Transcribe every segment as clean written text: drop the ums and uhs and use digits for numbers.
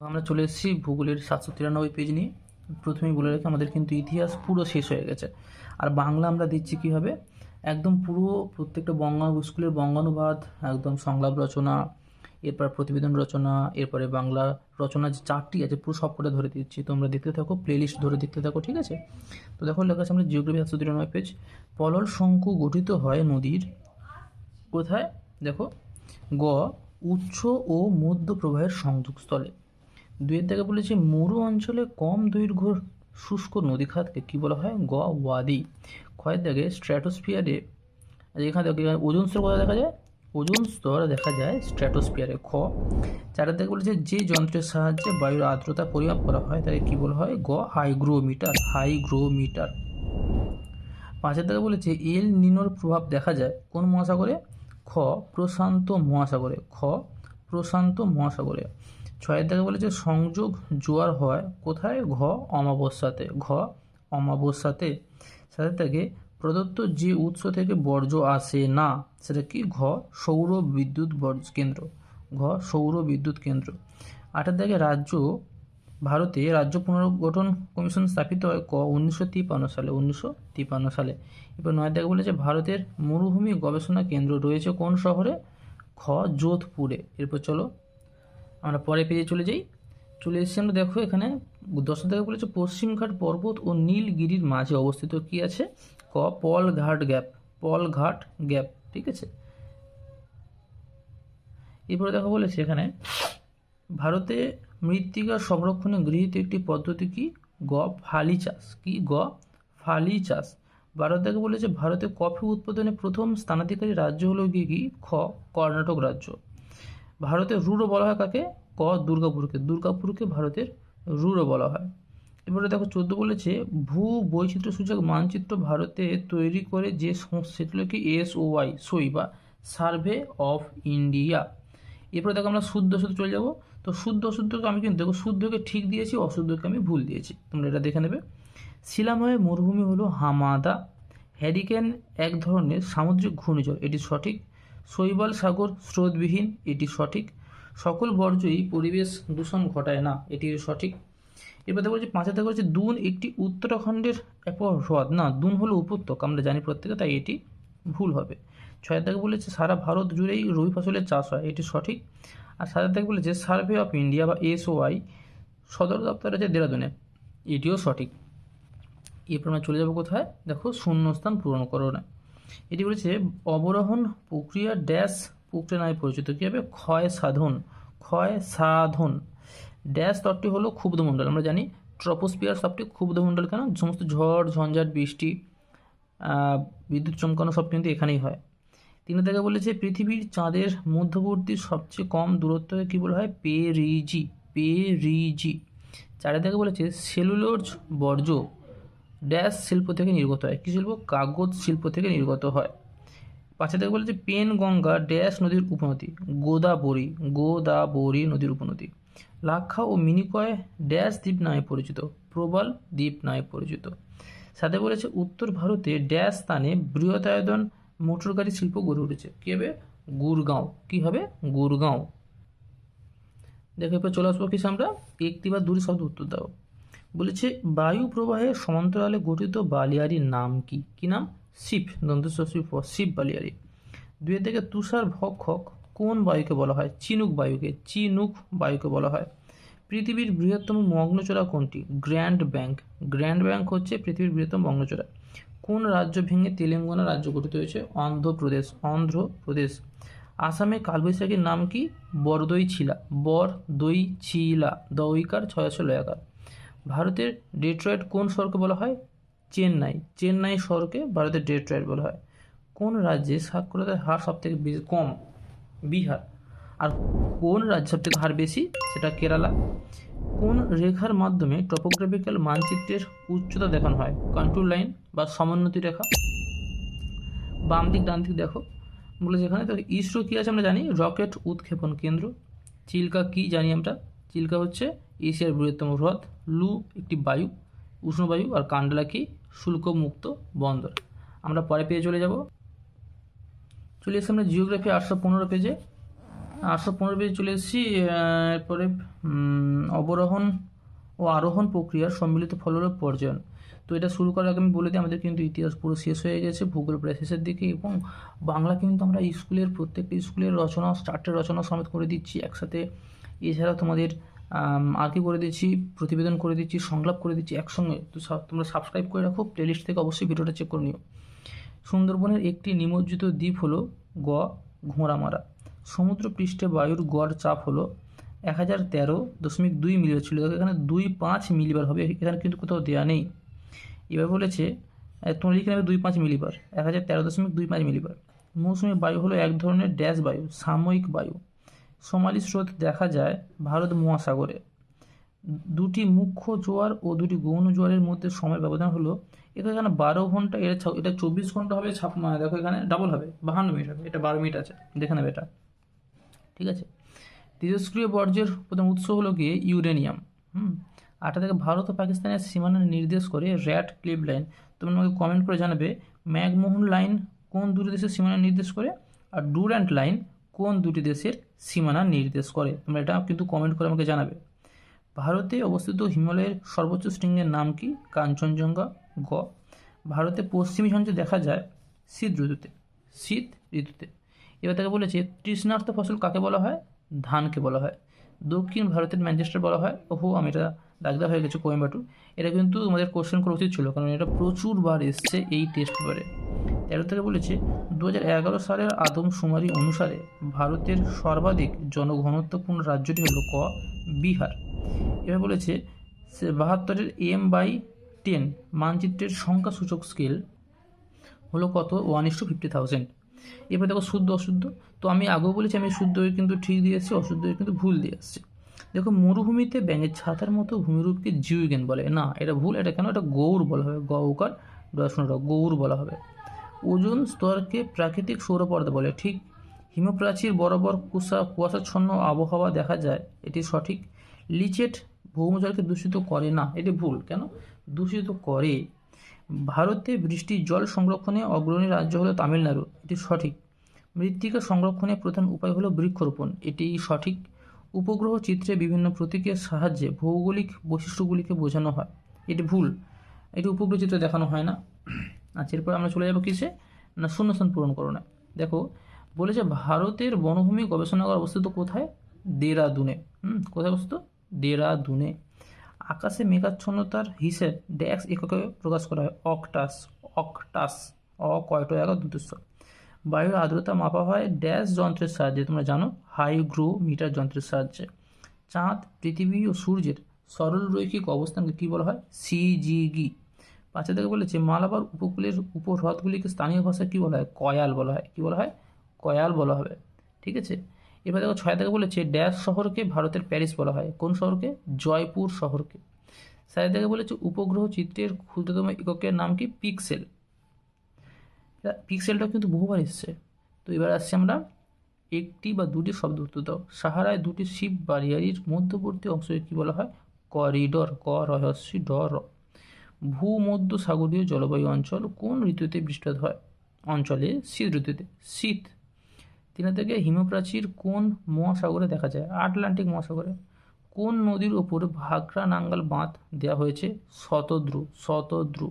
আমরা চলে এসেছি ভূগোলের 793 পেজ নিয়ে। প্রথমেই বলে রাখি আমাদের কিন্তু ইতিহাস পুরো শেষ হয়ে গেছে, আর বাংলা আমরা দিচ্ছি কীভাবে একদম পুরো প্রত্যেকটা স্কুলের বঙ্গানুবাদ, একদম সংলাপ রচনা, এরপর প্রতিবেদন রচনা, এরপরে বাংলা রচনা যে 4টি আছে পুরো সবকটা ধরে দিচ্ছি। তোমরা দেখতে থাকো, প্লেলিস্ট ধরে দেখতে থাকো, ঠিক আছে? তো দেখো লেখা আছে আমরা জিওগ্রাফি 793 পেজ। পলল শঙ্কু গঠিত হয় নদীর কোথায়? দেখো, গ উচ্চ ও মধ্য প্রবাহের সংযোগস্থলে। দুইয়ের দাগে বলেছে মরু অঞ্চলে কম দৈর্ঘ্য শুষ্ক নদীখাতকে কী বলা হয়? গ ওয়াদি। ক্ষয়ের দাগে স্ট্র্যাটোস্ফিয়ারে, এখানে দেখো ওজোন স্তর কোথায় দেখা যায়? ওজোন স্তর দেখা যায় স্ট্র্যাটোস্ফিয়ারে। খ চারের দাগে বলেছে যে যন্ত্রের সাহায্যে বায়ুর আর্দ্রতা পরিমাপ করা হয় তাকে কী বলা হয়? গ হাইগ্রোমিটার। হাইগ্রোমিটার। পাঁচের দাগে বলেছে এল নিনোর প্রভাব দেখা যায় কোন মহাসাগরে? খ প্রশান্ত মহাসাগরে। খ প্রশান্ত মহাসাগরে। ছয়ের দাগে বলেছে সংযোগ জোয়ার হয় কোথায়? ঘ অমাবস্যাতে। ঘ অমাবস্যাতে। সাথে দাগে প্রদত্ত যে উৎস থেকে বর্জ্য আসে না সেটা কি? ঘ সৌর বিদ্যুৎ কেন্দ্র। ঘ সৌর বিদ্যুৎ কেন্দ্র। আটের দাগে ভারতে রাজ্য পুনর্গঠন কমিশন স্থাপিত হয় ক 1953 সালে। 1953 সালে। এবার নয়ের দাগে বলেছে ভারতের মরুভূমি গবেষণা কেন্দ্র রয়েছে কোন শহরে? খ যোধপুরে। এরপর চলো আমরা পরে পেজে চলে এসেছি আমরা। দেখো এখানে 10 দাগে বলেছে পশ্চিমঘাট পর্বত ও নীলগিরির মাঝে অবস্থিত কি আছে? ক পলঘাট গ্যাপ। পলঘাট গ্যাপ, ঠিক আছে? এরপরে দেখো বলেছে এখানে ভারতে মৃত্তিকা সংরক্ষণে গৃহীত একটি পদ্ধতি কি? গ ফালি চাষ। কি? গ ফালি চাষ। 12 দাগে বলেছে ভারতে কফি উৎপাদনে প্রথম স্থানাধিকারী রাজ্য হলো গিয়ে কি? খ কর্ণাটক রাজ্য। ভারতের রুরো বলা হয় কাকে? ক দুর্গাপুরকে। দুর্গাপুরকে ভারতের রুরো বলা হয়। এবারে দেখো 14 বলেছে ভূ বৈচিত্র্য সূচক মানচিত্র ভারতে তৈরি করে যে সেগুলো কি? SOI সই বা সার্ভে অফ ইন্ডিয়া। এরপরে দেখো আমরা শুদ্ধ চলে যাব। তো শুদ্ধ অশুদ্ধকে আমি কিন্তু দেখো শুদ্ধকে ঠিক দিয়েছি, অশুদ্ধকে আমি ভুল দিয়েছি, তোমরা এটা দেখে নেবে। শিলাময় মরুভূমি হলো হামাদা। হ্যারিকেন এক ধরনের সামুদ্রিক ঘূর্ণিঝড়, এটি সঠিক। শৈবাল সাগর স্রোতবিহীন, এটি সঠিক। সকল বর্জ্যই পরিবেশ দূষণ ঘটায় না, এটি সঠিক। এবার দেখো বলছি 5 থেকে বলছে দুন একটি উত্তরাখণ্ডের এক হ্রদ না, দুন হলো উপত্যকা, আমরা জানি প্রত্যেকে, তাই এটি ভুল হবে। 6 থেকে বলেছে সারা ভারত জুড়েই রবি ফসলের চাষ হয়, এটি সঠিক। আর 7 থেকে বলেছে সার্ভে অফ ইন্ডিয়া বা SOI সদর দপ্তর আছে দেরাদুনে, এটিও সঠিক। এরপর আমরা চলে যাবো কোথায়? দেখো শূন্যস্থান পূরণ করো না। এটি বলেছে অবরোহণ প্রক্রিয়া ড্যাশ প্রক্রিয়া নামে পরিচিত। কী হবে? ক্ষয় সাধন। ক্ষয় সাধন। ড্যাশ স্তরটি হলো ক্ষুব্ধমণ্ডল, আমরা জানি ট্রপোস্ফিয়ার স্তরটি ক্ষুব্ধমণ্ডল। কেন? সমস্ত ঝড় ঝঞ্ঝাট বৃষ্টি বিদ্যুৎ চমকানো সব কিন্তু এখানেই হয়। 3 থেকে বলেছে পৃথিবীর চাঁদের মধ্যবর্তী সবচেয়ে কম দূরত্বকে কী বলা হয়? পেরিজি। পেরিজি। 4 থেকে বলেছে সেলুলোজ বর্জ্য ড্যাশ শিল্প থেকে নির্গত হয়। কী শিল্প? কাগজ শিল্প থেকে নির্গত হয়। 5 থেকে বলেছে পেন গঙ্গা ড্যাশ নদীর উপনদী। গোদাবরী। গোদাবরী নদীর উপনদী। লাক্ষা ও মিনিকয় ড্যাশ দ্বীপ নামে পরিচিত। প্রবাল দ্বীপ নামে পরিচিত। সাথে বলেছে উত্তর ভারতে ড্যাশ স্থানে বৃহতায়তন মোটর গাড়ি শিল্প গড়ে উঠেছে। কী হবে? গুরগাঁও। কী হবে? গুরগাঁও। দেখো এরপর চলে আসবো কিছু আমরা একটি বা দুটি শব্দ উত্তর দাও। বলেছে বায়ু প্রবাহের সমান্তরালে গঠিত বালিয়ারির নাম কি? কি নাম? শিপ। শিপ বালিয়ারি। 2 থেকে তুষার ভক্ষক কোন বায়ুকে বলা হয়? চিনুক বায়ুকে। চিনুক বায়ুকে বলা হয়। পৃথিবীর বৃহত্তম মগ্নচূড়া কোনটি? Grand bank. গ্র্যান্ড ব্যাংক হচ্ছে পৃথিবীর বৃহত্তম মগ্নচূড়া। কোন রাজ্য ভেঙে তেলেঙ্গানা রাজ্য গঠিত হয়েছে? অন্ধ্রপ্রদেশ। অন্ধ্রপ্রদেশ। আসামে কালবৈশাখীর নাম কি? বরদইছিলা। বরদইছিলা। দইকার 6 লয়াকার। ভারতের ডেট্রয়েট কোন শহরকে বলা হয়? চেন্নাই। চেন্নাই শহরকে ভারতের ডেট্রয়েট বলা হয়। কোন রাজ্যে সাক্ষরতার হার সবথেকে বেশি? কম। বিহার। আর কোন রাজ্যে সবথেকে হার বেশি? সেটা কেরালা। কোন রেখার মাধ্যমে টপোগ্রাফিক্যাল মানচিত্রের উচ্চতা দেখানো হয়? কন্ট্রোল লাইন বা সমোন্নতি রেখা। বাম দিক ডান দিক দেখো বলে যেখানে তো ইসরো কী আছে আমরা জানি? রকেট উৎক্ষেপণ কেন্দ্র। চিল্কা কি জানি আমরা? চিল্কা হচ্ছে এশিয়ার বৃহত্তম হ্রদ। লু একটি বায়ু, উষ্ণবায়ু। আর কান্ডালা কি? শুল্কমুক্ত বন্দর। আমরা পরে পেয়ে চলে এসে আমরা জিওগ্রাফি 815 পেজে। 815 পেজে চলে এসেছি। এরপরে অবরোহণ ও আরোহণ প্রক্রিয়ার সম্মিলিত ফল হলো পর্যায়ন। তো এটা শুরু করার আগে আমি বলে দিই, আমাদের কিন্তু ইতিহাস পুরো শেষ হয়ে গেছে, ভূগোল প্রায় শেষের দিকে, এবং বাংলা কিন্তু আমরা স্কুলের প্রত্যেকটি স্কুলের রচনা, 4টে রচনা সমেত করে দিচ্ছি একসাথে। এছাড়াও তোমাদের আর কি করে দিচ্ছি, প্রতিবেদন করে দিচ্ছি, সংলাপ করে দিচ্ছি একসঙ্গে। তো তোমরা সাবস্ক্রাইব করে রাখো, প্লেলিস্ট থেকে অবশ্যই ভিডিওটা চেক করে নিও। সুন্দরবনের একটি নিমজ্জিত দ্বীপ হলো ঘোড়ামারা। সমুদ্র পৃষ্ঠে বায়ুর গড় চাপ হলো 1013.2 মিলিবার ছিল, এখানে 25 মিলিবার হবে, এখানে কিন্তু কোথাও দেওয়া নেই। এবার বলেছে তোমরা লিখে নেবে 25 মিলিবার, 1013.25 মিলিবার। মৌসুমী বায়ু হলো এক ধরনের ড্যাশ বায়ু, সাময়িক বায়ু। সোমালি স্রোত দেখা যায় ভারত মহাসাগরে। দুটি মুখ্য জোয়ার ও দুটি গৌণ জোয়ারের মধ্যে সময় ব্যবধান হলো, এখানে 12 ঘন্টা, এটা 24 ঘন্টা হবে, দেখো এখানে ডাবল হবে, 52 মিনিট হবে, এটা 12 মিনিট আছে, দেখে নেবে এটা, ঠিক আছে। তেজস্ক্রিয় বর্জ্যের প্রথম উৎস হলো গিয়ে ইউরেনিয়াম। 8 থেকে ভারত ও পাকিস্তানের সীমানা নির্দেশ করে র্যাট ক্লিফ লাইন। তোমরা আমাকে কমেন্ট করে জানাবে ম্যাকমোহন লাইন কোন দুটি দেশের সীমানা নির্দেশ করে, আর ডুরান্ট লাইন কোন দুটি দেশের সীমানা নির্দেশ করে। তোমরা এটা কিন্তু কমেন্ট করে আমাকে জানাবে। ভারতে অবস্থিত হিমালয়ের সর্বোচ্চ শৃঙ্গের নাম কি? কাঞ্চনজঙ্ঘা। ভারতে পশ্চিমী ঝঞ্ঝ দেখা যায় শীত ঋতুতে। এবার তাকে বলেছে তৃষ্ণার্ত ফসল কাকে বলা হয়? ধানকে বলা হয়। দক্ষিণ ভারতের ম্যানচেস্টার বলা হয়। আমি এটা দাগদা হয়ে গেছে, কোয়েম্বাটুর। এটা কিন্তু আমাদের কোশ্চেন করা উচিত ছিল, কারণ এটা প্রচুর বার এসছে এই টেস্ট পেপারে। 13 থেকে বলেছে 2011 সালের আদমশুমারি অনুসারে ভারতের সর্বাধিক জনঘনত্বপূর্ণ রাজ্যটি হলো বিহার। এবার বলেছে 72-এর M/10 মানচিত্রের সংখ্যাসূচক স্কেল হলো কত? 1:50,000। এবার দেখো শুদ্ধ অশুদ্ধ। তো আমি আগেও বলেছি আমি শুদ্ধ কিন্তু ঠিক দিয়ে এসেছি, অশুদ্ধ কিন্তু ভুল দিয়ে আসছি। দেখো মরুভূমিতে ব্যাঙের ছাতার মতো ভূমিরূপকে জিউগেন বলে না, এটা ভুল। এটা কেন? এটা গৌর বলা হবে, গৌকার গৌর বলা হবে। ওজোন স্তরকে প্রাকৃতিক সৌরপর্দা বলে, ঠিক। হিমপ্রাচীর বরাবর কুয়াশাচ্ছন্ন আবহাওয়া দেখা যায়, এটি সঠিক। লিচেট ভৌমজলকে দূষিত করে না, এটি ভুল। কেন? দূষিত করে। ভারতে বৃষ্টির জল সংরক্ষণে অগ্রণী রাজ্য হলো তামিলনাড়ু, এটি সঠিক। মৃত্তিকা সংরক্ষণের প্রধান উপায় হলো বৃক্ষরোপণ, এটি সঠিক। উপগ্রহ চিত্রে বিভিন্ন প্রতীকের সাহায্যে ভৌগোলিক বৈশিষ্ট্যগুলিকে বোঝানো হয়, এটি ভুল। এটি উপগ্রহ চিত্রে দেখানো হয় না। আচ্ছা, এরপর আমরা চলে যাবো কিসে না, শূন্যস্থান পূরণ করো না। দেখো বলেছে ভারতের বনভূমি গবেষণাগার অবস্থিত কোথায়? দেরাদুনে। কোথায় অবস্থিত? দেরাদুনে। আকাশে মেঘাচ্ছন্নতার হিসেব ড্যাশ এককে প্রকাশ করা হয়? অক্টাস। কয়টো একা দুতুস্ব। বায়ুর আর্দ্রতা মাপা হয় ড্যাশ যন্ত্রের সাহায্যে? তোমরা জানো, হাইগ্রোমিটার যন্ত্রের সাহায্যে। চাঁদ, পৃথিবী ও সূর্যের সরল রৈখিক অবস্থানকে কী বলা হয়? CGG। 5 থেকে বলেছে মালাবার উপকূলের উপহ্রদগুলিকে স্থানীয় ভাষায় কী বলা হয়? কয়াল বলা হয়। কী বলা হয়? কয়াল বলা হবে, ঠিক আছে। এবার দেখো 6 থেকে বলেছে ড্যাশ শহরকে ভারতের প্যারিস বলা হয়? কোন শহরকে? জয়পুর শহরকে। 7 থেকে বলেছে উপগ্রহ চিত্রের ক্ষুদ্রতম এককের নাম কি? পিক্সেল। পিক্সেলটা কিন্তু বহুবার এসছে। তো এবার আসছি আমরা একটি বা দুটি শব্দ উত্তর দাও। সাহারায় দুটি শিপ বারিয়ারির মধ্যবর্তী অংশকে কী বলা হয়? করিডর। র। ভূমধ্য সাগরীয় জলবায়ু অঞ্চল কোন ঋতুতে বৃষ্টিপাত হয়? অঞ্চলে শীত ঋতুতে। শীত। 3 থেকে হিমপ্রাচীর কোন মহাসাগরে দেখা যায়? আটলান্টিক মহাসাগরে। কোন নদীর ওপর ভাকরা নাঙ্গাল বাঁধ দেওয়া হয়েছে? শতদ্রু।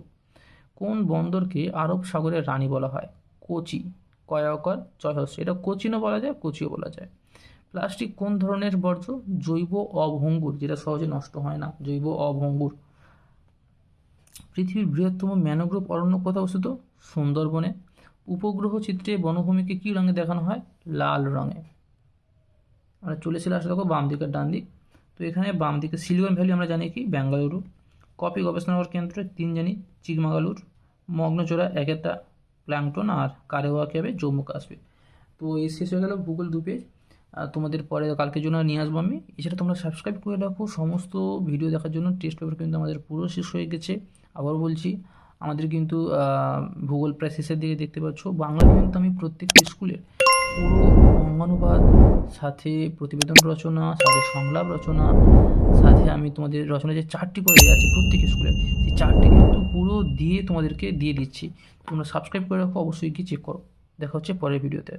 কোন বন্দরকে আরব সাগরের রানী বলা হয়? কোচি। কয়াকর চয়স। এটা কোচিনও বলা যায়, কোচিও বলা যায়। প্লাস্টিক কোন ধরনের বর্জ্য? জৈব অভঙ্গুর, যেটা সহজে নষ্ট হয় না, জৈব অভঙ্গুর। পৃথিবীর বৃহত্তম ম্যানোগ্রোভ অরণ্য কোথায় অবস্থিত? সুন্দরবনে। উপগ্রহ চিত্রে বনভূমিকে কী রঙে দেখানো হয়? লাল রঙে। আমরা চলেছিল আসলে দেখো বাম দিকের ডান দিক। তো এখানে বাম দিকে সিলিকন ভ্যালি আমরা জানি কি? বেঙ্গালুরু। কফি গবেষণাগার কেন্দ্র 3 জানি, চিকমাগালুর। মগ্নচোরা 1 প্ল্যাঙ্কটন, আর কারেওয়া ক্যাবে জম্মু কাশ্মীর। তো এই শেষ হয়ে গেল ভূগোল 2 পেজ। তোমাদের পরে কালকের জন্য নিয়ে আসবো আমি। এছাড়া তোমরা সাবস্ক্রাইব করে রাখো সমস্ত ভিডিও দেখার জন্য। টেস্ট পেপার কিন্তু আমাদের পুরো শেষ হয়ে গেছে। আবার বলছি, আমাদের কিন্তু ভূগোল প্রায় শেষের দিকে দেখতে পাচ্ছ। বাংলা কিন্তু আমি প্রত্যেকটি স্কুলের পুরো অঙ্গানুবাদ, সাথে প্রতিবেদন রচনা, সাথে সংলাপ রচনা, সাথে আমি তোমাদের রচনা যে 4টি করে দেওয়া আছে প্রত্যেক স্কুলের, সেই 4টি কিন্তু পুরো দিয়ে তোমাদেরকে দিয়ে দিচ্ছি। তোমরা সাবস্ক্রাইব করে রাখো, অবশ্যই গিয়ে চেক করো। দেখা হচ্ছে পরের ভিডিওতে।